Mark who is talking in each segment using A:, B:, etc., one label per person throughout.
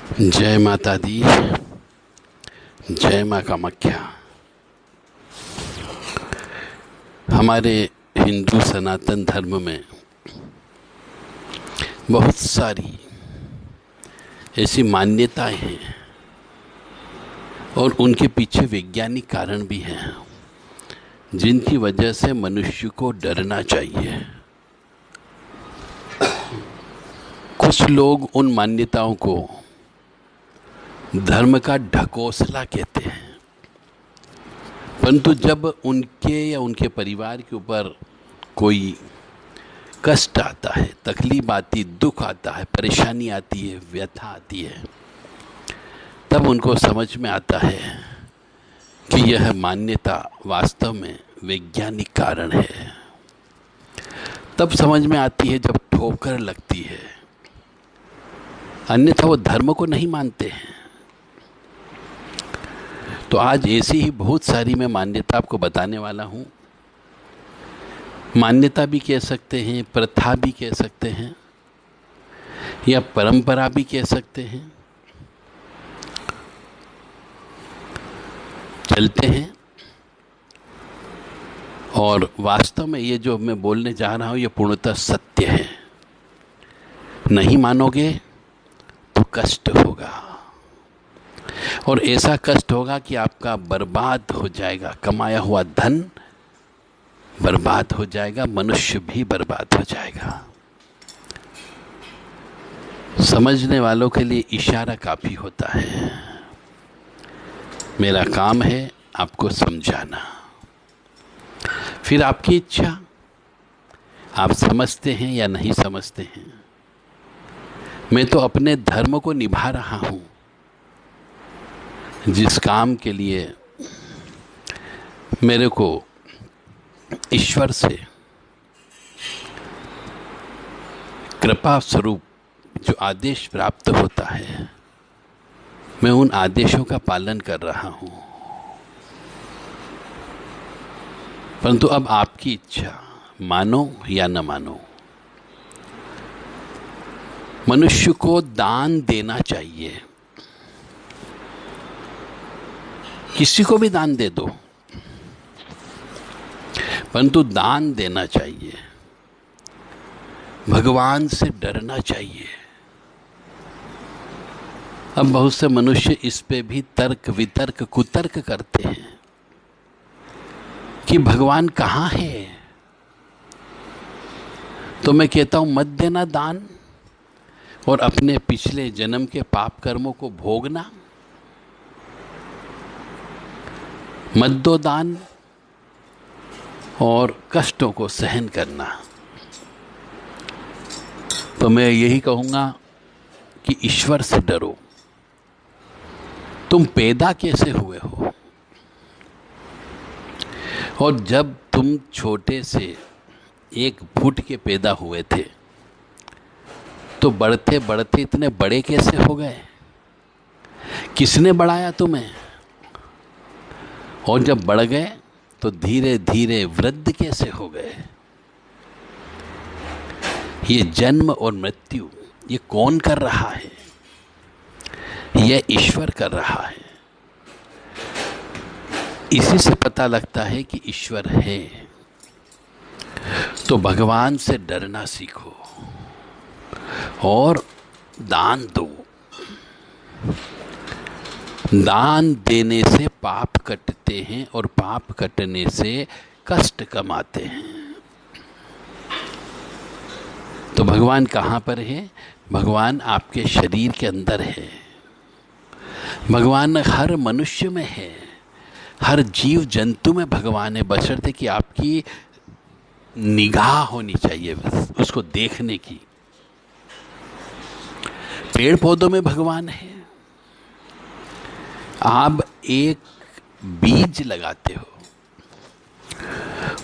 A: जय माता दी। जय माँ कामाख्या। हमारे हिंदू सनातन धर्म में बहुत सारी ऐसी मान्यताएं हैं और उनके पीछे वैज्ञानिक कारण भी हैं जिनकी वजह से मनुष्य को डरना चाहिए। कुछ लोग उन मान्यताओं को धर्म का ढकोसला कहते हैं, परंतु जब उनके या उनके परिवार के ऊपर कोई कष्ट आता है, तकलीफ आती, दुख आता है, परेशानी आती है, व्यथा आती है, तब उनको समझ में आता है कि यह मान्यता वास्तव में वैज्ञानिक कारण है। तब समझ में आती है जब ठोकर लगती है, अन्यथा वो धर्म को नहीं मानते हैं। तो आज ऐसी ही बहुत सारी मैं मान्यता आपको बताने वाला हूँ। मान्यता भी कह सकते हैं, प्रथा भी कह सकते हैं, या परंपरा भी कह सकते हैं। चलते हैं और वास्तव में ये जो मैं बोलने जा रहा हूँ ये पूर्णतः सत्य है। नहीं मानोगे तो कष्ट होगा, और ऐसा कष्ट होगा कि आपका बर्बाद हो जाएगा, कमाया हुआ धन बर्बाद हो जाएगा, मनुष्य भी बर्बाद हो जाएगा। समझने वालों के लिए इशारा काफी होता है। मेरा काम है आपको समझाना, फिर आपकी इच्छा, आप समझते हैं या नहीं समझते हैं। मैं तो अपने धर्म को निभा रहा हूं, जिस काम के लिए मेरे को ईश्वर से कृपा स्वरूप जो आदेश प्राप्त होता है, मैं उन आदेशों का पालन कर रहा हूं। परंतु अब आपकी इच्छा, मानो या न मानो। मनुष्य को दान देना चाहिए, किसी को भी दान दे दो, परंतु दान देना चाहिए। भगवान से डरना चाहिए। अब बहुत से मनुष्य इस पे भी तर्क वितर्क कुतर्क करते हैं कि भगवान कहाँ है। तो मैं कहता हूं मत देना दान, और अपने पिछले जन्म के पाप कर्मों को भोगना। मत दो दान और कष्टों को सहन करना। तो मैं यही कहूँगा कि ईश्वर से डरो। तुम पैदा कैसे हुए हो, और जब तुम छोटे से 1 फुट के पैदा हुए थे तो बढ़ते बढ़ते इतने बड़े कैसे हो गए? किसने बढ़ाया तुम्हें? और जब बढ़ गए तो धीरे धीरे वृद्ध कैसे हो गए? ये जन्म और मृत्यु ये कौन कर रहा है? यह ईश्वर कर रहा है। इसी से पता लगता है कि ईश्वर है। तो भगवान से डरना सीखो और दान दो। दान देने से पाप कटते हैं, और पाप कटने से कष्ट कम आते हैं। तो भगवान कहाँ पर है? भगवान आपके शरीर के अंदर है। भगवान हर मनुष्य में है, हर जीव जंतु में भगवान है, बशर्ते कि आपकी निगाह होनी चाहिए बस उसको देखने की। पेड़ पौधों में भगवान है। आप एक बीज लगाते हो,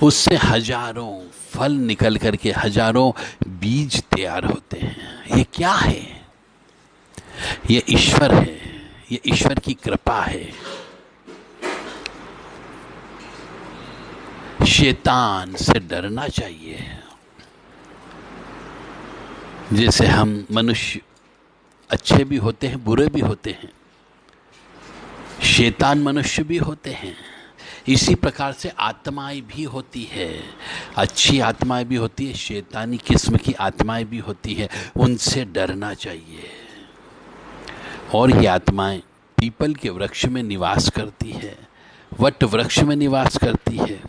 A: उससे हजारों फल निकल करके हजारों बीज तैयार होते हैं। ये क्या है? ये ईश्वर है, ये ईश्वर की कृपा है। शैतान से डरना चाहिए। जैसे हम मनुष्य अच्छे भी होते हैं, बुरे भी होते हैं, शैतान मनुष्य भी होते हैं। इसी प्रकार से आत्माएं भी होती है, अच्छी आत्माएं भी होती है, शैतानी किस्म की आत्माएं भी होती है। उनसे डरना चाहिए। और ये आत्माएं पीपल के वृक्ष में निवास करती है, वट वृक्ष में निवास करती है,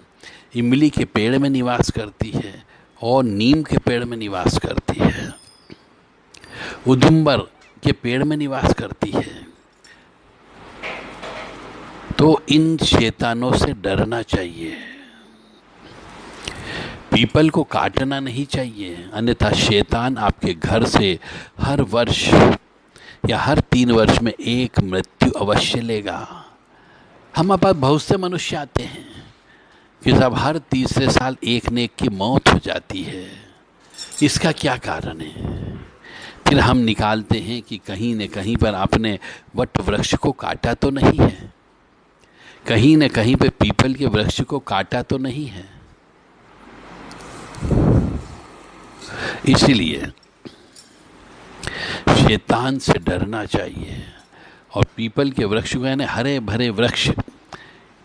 A: इमली के पेड़ में निवास करती है और नीम के पेड़ में निवास करती है, उदुम्बर के पेड़ में निवास करती है। तो इन शैतानों से डरना चाहिए। पीपल को काटना नहीं चाहिए, अन्यथा शैतान आपके घर से हर वर्ष या हर 3 वर्ष में एक मृत्यु अवश्य लेगा। हमारे पास बहुत से मनुष्य आते हैं कि साहब हर तीसरे साल एक न एक की मौत हो जाती है, इसका क्या कारण है? फिर हम निकालते हैं कि कहीं न कहीं पर आपने वट वृक्ष को काटा तो नहीं है, कहीं न कहीं पे पीपल के वृक्ष को काटा तो नहीं है। इसलिए शैतान से डरना चाहिए और पीपल के वृक्ष को, यानी हरे भरे वृक्ष,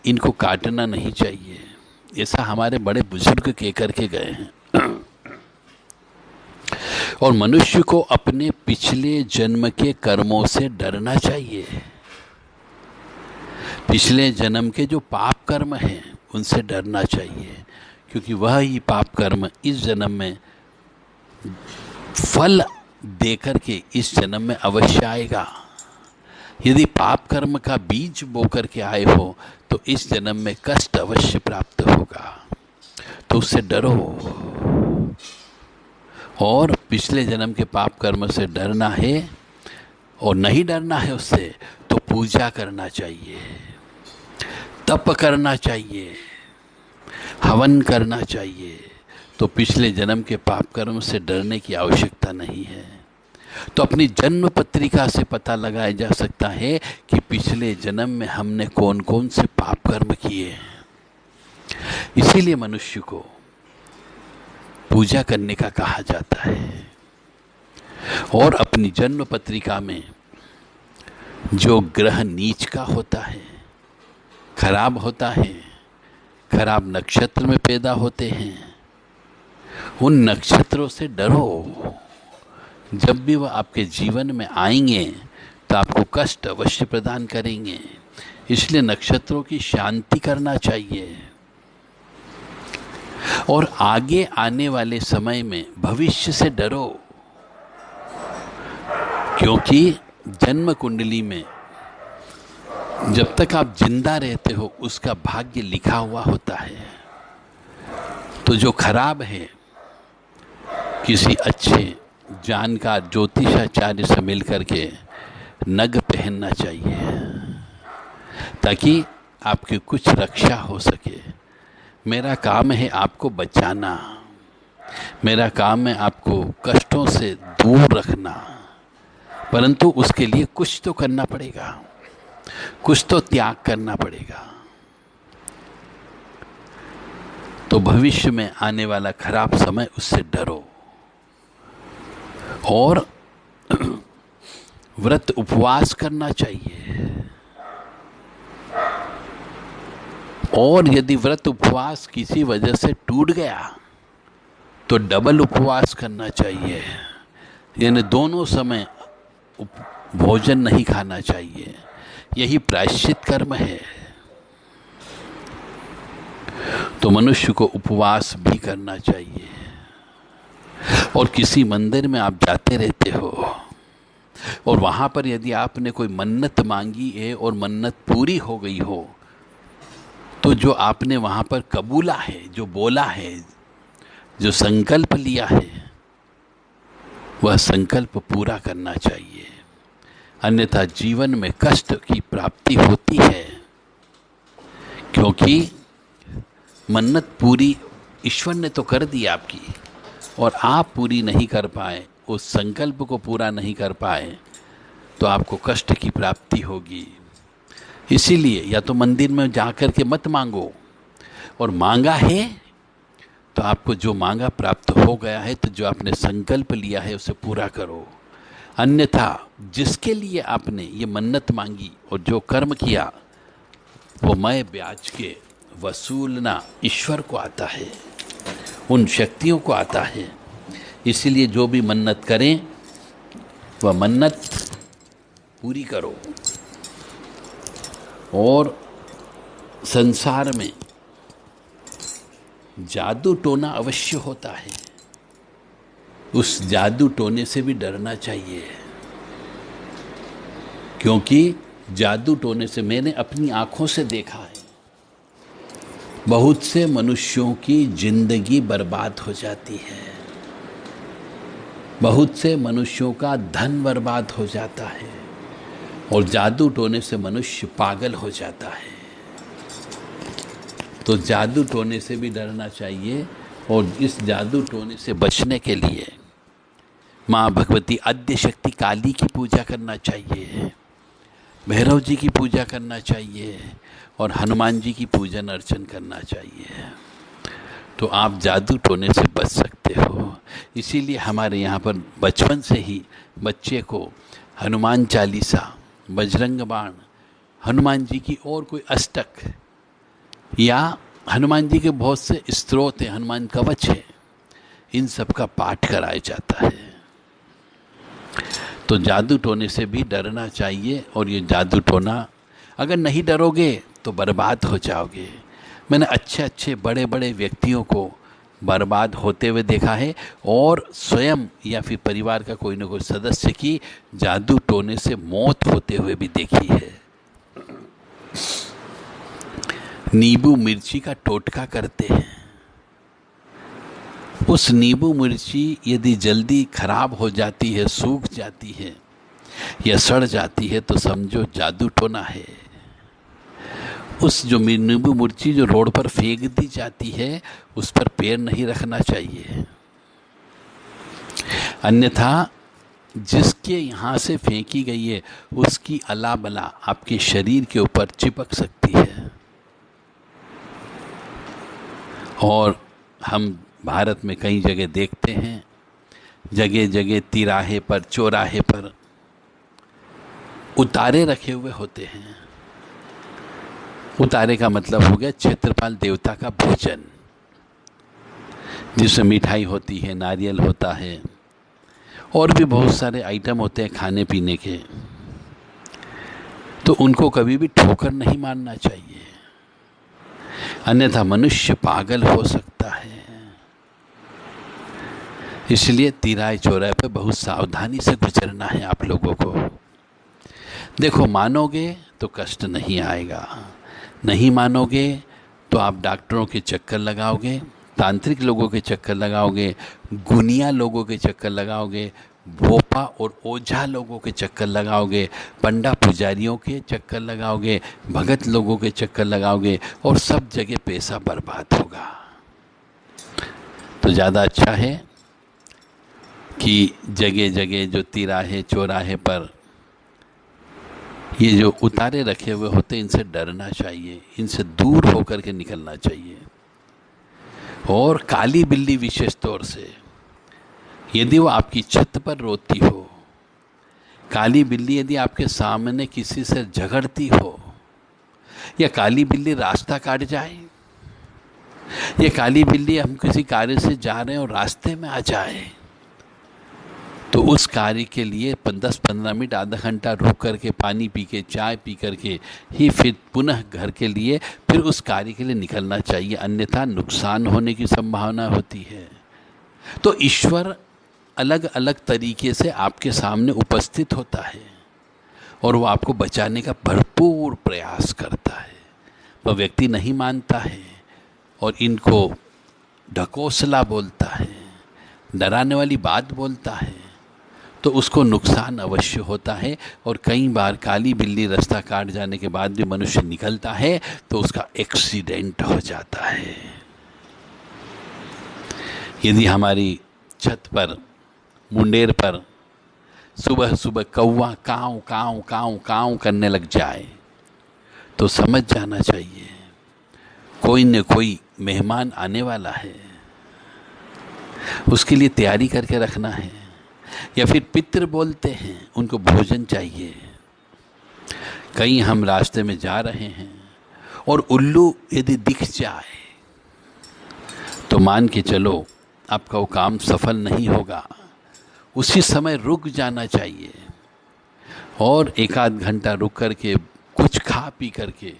A: इनको काटना नहीं चाहिए। ऐसा हमारे बड़े बुजुर्ग कह करके गए हैं। और मनुष्य को अपने पिछले जन्म के कर्मों से डरना चाहिए। पिछले जन्म के जो पाप कर्म हैं उनसे डरना चाहिए, क्योंकि वह ही पाप कर्म इस जन्म में फल देकर के इस जन्म में अवश्य आएगा। यदि पाप कर्म का बीज बो करके आए हो तो इस जन्म में कष्ट अवश्य प्राप्त होगा। तो उससे डरो, और पिछले जन्म के पाप कर्म से डरना है और नहीं डरना है उससे तो पूजा करना चाहिए, तप करना चाहिए, हवन करना चाहिए। तो पिछले जन्म के पाप कर्म से डरने की आवश्यकता नहीं है। तो अपनी जन्म पत्रिका से पता लगाया जा सकता है कि पिछले जन्म में हमने कौन कौन से पाप कर्म किए हैं। इसीलिए मनुष्य को पूजा करने का कहा जाता है। और अपनी जन्म पत्रिका में जो ग्रह नीच का होता है, खराब होता है, खराब नक्षत्र में पैदा होते हैं, उन नक्षत्रों से डरो। जब भी वह आपके जीवन में आएंगे तो आपको कष्ट अवश्य प्रदान करेंगे। इसलिए नक्षत्रों की शांति करना चाहिए। और आगे आने वाले समय में भविष्य से डरो, क्योंकि जन्म कुंडली में जब तक आप जिंदा रहते हो उसका भाग्य लिखा हुआ होता है। तो जो खराब है, किसी अच्छे जानकार ज्योतिषाचार्य से मिल करके नग पहनना चाहिए, ताकि आपकी कुछ रक्षा हो सके। मेरा काम है आपको बचाना, मेरा काम है आपको कष्टों से दूर रखना, परंतु उसके लिए कुछ तो करना पड़ेगा, कुछ तो त्याग करना पड़ेगा। तो भविष्य में आने वाला खराब समय, उससे डरो। और व्रत उपवास करना चाहिए। और यदि व्रत उपवास किसी वजह से टूट गया तो डबल उपवास करना चाहिए, यानी दोनों समय भोजन नहीं खाना चाहिए। यही प्रायश्चित कर्म है। तो मनुष्य को उपवास भी करना चाहिए। और किसी मंदिर में आप जाते रहते हो और वहाँ पर यदि आपने कोई मन्नत मांगी है और मन्नत पूरी हो गई हो, तो जो आपने वहाँ पर कबूला है, जो बोला है, जो संकल्प लिया है, वह संकल्प पूरा करना चाहिए। अन्यथा जीवन में कष्ट की प्राप्ति होती है, क्योंकि मन्नत पूरी ईश्वर ने तो कर दी आपकी, और आप पूरी नहीं कर पाए, उस संकल्प को पूरा नहीं कर पाए, तो आपको कष्ट की प्राप्ति होगी। इसीलिए या तो मंदिर में जाकर के मत मांगो, और मांगा है तो आपको जो मांगा प्राप्त हो गया है, तो जो आपने संकल्प लिया है उसे पूरा करो। अन्यथा जिसके लिए आपने ये मन्नत मांगी और जो कर्म किया वो मैं ब्याज के वसूलना ईश्वर को आता है, उन शक्तियों को आता है। इसीलिए जो भी मन्नत करें वह मन्नत पूरी करो। और संसार में जादू टोना अवश्य होता है, उस जादू टोने से भी डरना चाहिए, क्योंकि जादू टोने से मैंने अपनी आंखों से देखा है, बहुत से मनुष्यों की जिंदगी बर्बाद हो जाती है, बहुत से मनुष्यों का धन बर्बाद हो जाता है, और जादू टोने से मनुष्य पागल हो जाता है। तो जादू टोने से भी डरना चाहिए, और इस जादू टोने से बचने के लिए माँ भगवती आद्य शक्ति काली की पूजा करना चाहिए, भैरव जी की पूजा करना चाहिए, और हनुमान जी की पूजन अर्चन करना चाहिए। तो आप जादू टोने से बच सकते हो। इसीलिए हमारे यहाँ पर बचपन से ही बच्चे को हनुमान चालीसा, बजरंग बाण, हनुमान जी की और कोई अष्टक या हनुमान जी के बहुत से स्तोत्र हैं, हनुमान कवच है, इन सब का पाठ कराया जाता है। तो जादू टोने से भी डरना चाहिए, और ये जादू टोना अगर नहीं डरोगे तो बर्बाद हो जाओगे। मैंने अच्छे अच्छे बड़े बड़े व्यक्तियों को बर्बाद होते हुए देखा है, और स्वयं या फिर परिवार का कोई ना कोई सदस्य की जादू टोने से मौत होते हुए भी देखी है। नींबू मिर्ची का टोटका करते हैं, उस नींबू मिर्ची यदि जल्दी खराब हो जाती है, सूख जाती है या सड़ जाती है, तो समझो जादू टोना है। उस जो नींबू मिर्ची जो रोड पर फेंक दी जाती है, उस पर पैर नहीं रखना चाहिए, अन्यथा जिसके यहाँ से फेंकी गई है उसकी अला बला आपके शरीर के ऊपर चिपक सकती है। और हम भारत में कई जगह देखते हैं, जगह जगह तिराहे पर, चौराहे पर उतारे रखे हुए होते हैं। उतारे का मतलब हो गया क्षेत्रपाल देवता का भोजन, जिसमें मिठाई होती है, नारियल होता है, और भी बहुत सारे आइटम होते हैं खाने पीने के। तो उनको कभी भी ठोकर नहीं मारना चाहिए, अन्यथा मनुष्य पागल हो सकता है। इसलिए तिराहे चौराहे पर बहुत सावधानी से गुजरना है आप लोगों को। देखो, मानोगे तो कष्ट नहीं आएगा, नहीं मानोगे तो आप डॉक्टरों के चक्कर लगाओगे, तांत्रिक लोगों के चक्कर लगाओगे, गुनिया लोगों के चक्कर लगाओगे, भोपा और ओझा लोगों के चक्कर लगाओगे, पंडा पुजारियों के चक्कर लगाओगे, भगत लोगों के चक्कर लगाओगे, और सब जगह पैसा बर्बाद होगा। तो ज़्यादा अच्छा है कि जगह जगह जो तिराहे चौराहे पर ये जो उतारे रखे हुए होते, इनसे डरना चाहिए, इनसे दूर होकर के निकलना चाहिए। और काली बिल्ली विशेष तौर से, यदि वो आपकी छत पर रोती हो, काली बिल्ली यदि आपके सामने किसी से झगड़ती हो, या काली बिल्ली रास्ता काट जाए, या काली बिल्ली हम किसी कार्य से जा रहे हैं और रास्ते में आ जाए, तो उस कार्य के लिए 10-15 मिनट, आधा घंटा रुक करके पानी पी के, चाय पी करके ही फिर पुनः घर के लिए, फिर उस कार्य के लिए निकलना चाहिए, अन्यथा नुकसान होने की संभावना होती है। तो ईश्वर अलग अलग तरीके से आपके सामने उपस्थित होता है, और वो आपको बचाने का भरपूर प्रयास करता है। वह व्यक्ति नहीं मानता है और इनको ढकोसला बोलता है, डराने वाली बात बोलता है, तो उसको नुकसान अवश्य होता है। और कई बार काली बिल्ली रास्ता काट जाने के बाद भी मनुष्य निकलता है तो उसका एक्सीडेंट हो जाता है। यदि हमारी छत पर, मुंडेर पर सुबह सुबह कौवा काव काव काव काव करने लग जाए, तो समझ जाना चाहिए कोई न कोई मेहमान आने वाला है, उसके लिए तैयारी करके रखना है। या फिर पितृ बोलते हैं, उनको भोजन चाहिए। कहीं हम रास्ते में जा रहे हैं और उल्लू यदि दिख जाए तो मान के चलो आपका वो काम सफल नहीं होगा। उसी समय रुक जाना चाहिए और एक आध घंटा रुक करके कुछ खा पी करके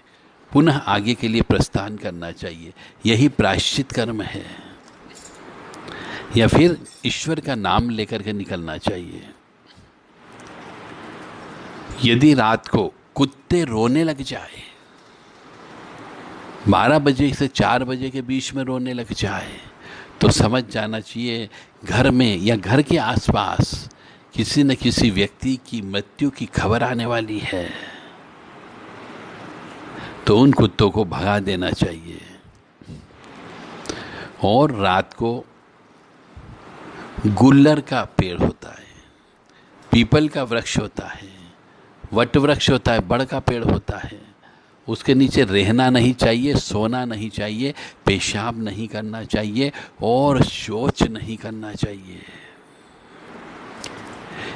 A: पुनः आगे के लिए प्रस्थान करना चाहिए। यही प्रायश्चित कर्म है। या फिर ईश्वर का नाम लेकर के निकलना चाहिए। यदि रात को कुत्ते रोने लग जाए, 12 बजे से 4 बजे के बीच में रोने लग जाए, तो समझ जाना चाहिए घर में या घर के आसपास किसी न किसी व्यक्ति की मृत्यु की खबर आने वाली है। तो उन कुत्तों को भगा देना चाहिए। और रात को गुल्लर का पेड़ होता है, पीपल का वृक्ष होता है, वट वृक्ष होता है, बड़ का पेड़ होता है, उसके नीचे रहना नहीं चाहिए, सोना नहीं चाहिए, पेशाब नहीं करना चाहिए और शौच नहीं करना चाहिए।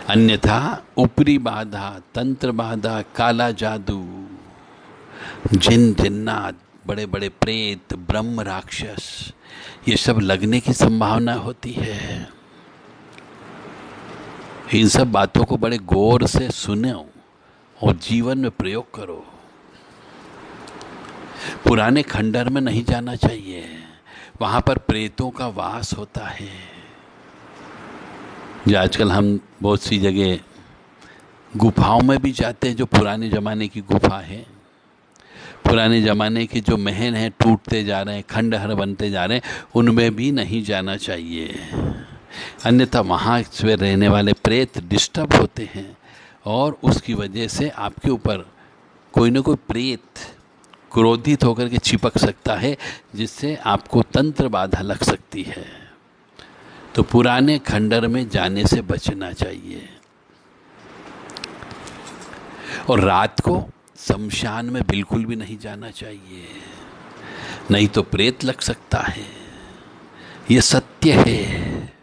A: अन्यथा ऊपरी बाधा, तंत्र बाधा, काला जादू, जिन जिन्नात, बड़े बड़े प्रेत, ब्रह्म राक्षस, ये सब लगने की संभावना होती है। इन सब बातों को बड़े गौर से सुनो और जीवन में प्रयोग करो। पुराने खंडर में नहीं जाना चाहिए, वहाँ पर प्रेतों का वास होता है। जो आजकल हम बहुत सी जगह गुफाओं में भी जाते हैं, जो पुराने ज़माने की गुफा है, पुराने ज़माने के जो महल हैं टूटते जा रहे हैं, खंडहर बनते जा रहे हैं, उनमें भी नहीं जाना चाहिए। अन्यथा वहाँ से रहने वाले प्रेत डिस्टर्ब होते हैं और उसकी वजह से आपके ऊपर कोई ना कोई प्रेत क्रोधित होकर के चिपक सकता है, जिससे आपको तंत्र बाधा लग सकती है। तो पुराने खंडर में जाने से बचना चाहिए। और रात को शमशान में बिल्कुल भी नहीं जाना चाहिए, नहीं तो प्रेत लग सकता है, ये सत्य है।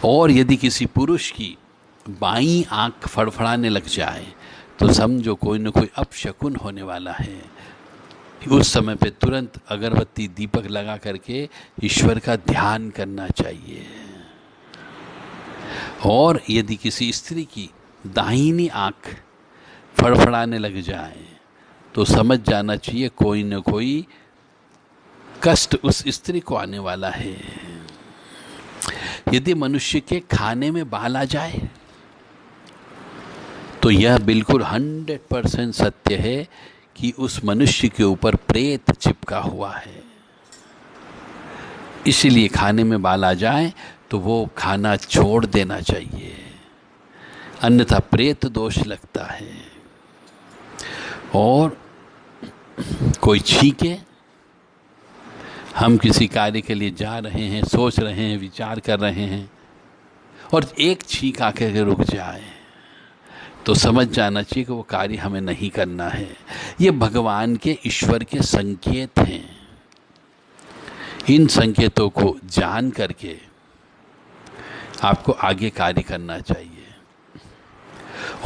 A: और यदि किसी पुरुष की बाईं आंख फड़फड़ाने लग जाए तो समझो कोई न कोई अपशकुन होने वाला है। उस समय पे तुरंत अगरबत्ती दीपक लगा करके ईश्वर का ध्यान करना चाहिए। और यदि किसी स्त्री की दाहिनी आंख फड़फड़ाने लग जाए तो समझ जाना चाहिए कोई न कोई कष्ट उस स्त्री को आने वाला है। यदि मनुष्य के खाने में बाल आ जाए तो यह बिल्कुल 100% सत्य है कि उस मनुष्य के ऊपर प्रेत चिपका हुआ है। इसलिए खाने में बाल आ जाए तो वो खाना छोड़ देना चाहिए, अन्यथा प्रेत दोष लगता है। और कोई छींके, हम किसी कार्य के लिए जा रहे हैं, सोच रहे हैं, विचार कर रहे हैं और एक छींक आकर के रुक जाए तो समझ जाना चाहिए कि वो कार्य हमें नहीं करना है। ये भगवान के, ईश्वर के संकेत हैं। इन संकेतों को जान करके आपको आगे कार्य करना चाहिए।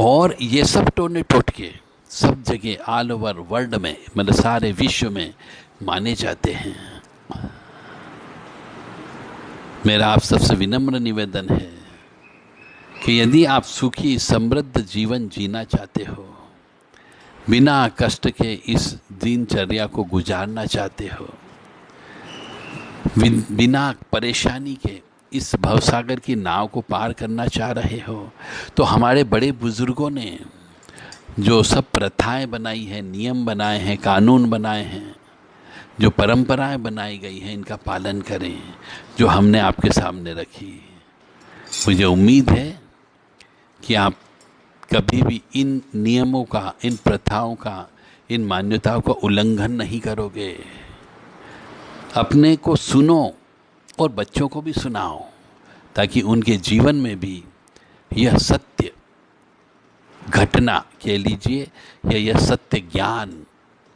A: और ये सब टोने टोटके सब जगह ऑल ओवर वर्ल्ड में, मतलब सारे विश्व में माने जाते हैं। मेरा आप सबसे विनम्र निवेदन है कि यदि आप सुखी समृद्ध जीवन जीना चाहते हो, बिना कष्ट के इस दिनचर्या को गुजारना चाहते हो, बिना परेशानी के इस भवसागर की नाव को पार करना चाह रहे हो, तो हमारे बड़े बुजुर्गों ने जो सब प्रथाएं बनाई हैं, नियम बनाए हैं, कानून बनाए हैं, जो परंपराएं बनाई गई हैं, इनका पालन करें, जो हमने आपके सामने रखी। मुझे उम्मीद है कि आप कभी भी इन नियमों का, इन प्रथाओं का, इन मान्यताओं का उल्लंघन नहीं करोगे। अपने को सुनो और बच्चों को भी सुनाओ, ताकि उनके जीवन में भी यह सत्य घटना कह लीजिए या यह सत्य ज्ञान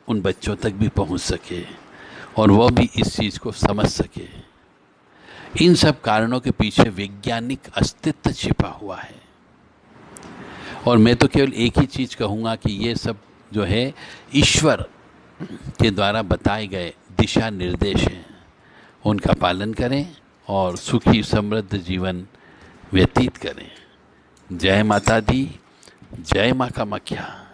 A: उन बच्चों तक भी पहुंच सके और वह भी इस चीज़ को समझ सके। इन सब कारणों के पीछे वैज्ञानिक अस्तित्व छिपा हुआ है। और मैं तो केवल एक ही चीज़ कहूँगा कि ये सब जो है ईश्वर के द्वारा बताए गए दिशा निर्देश हैं, उनका पालन करें और सुखी समृद्ध जीवन व्यतीत करें। जय माता दी, जय माँ कामाख्या।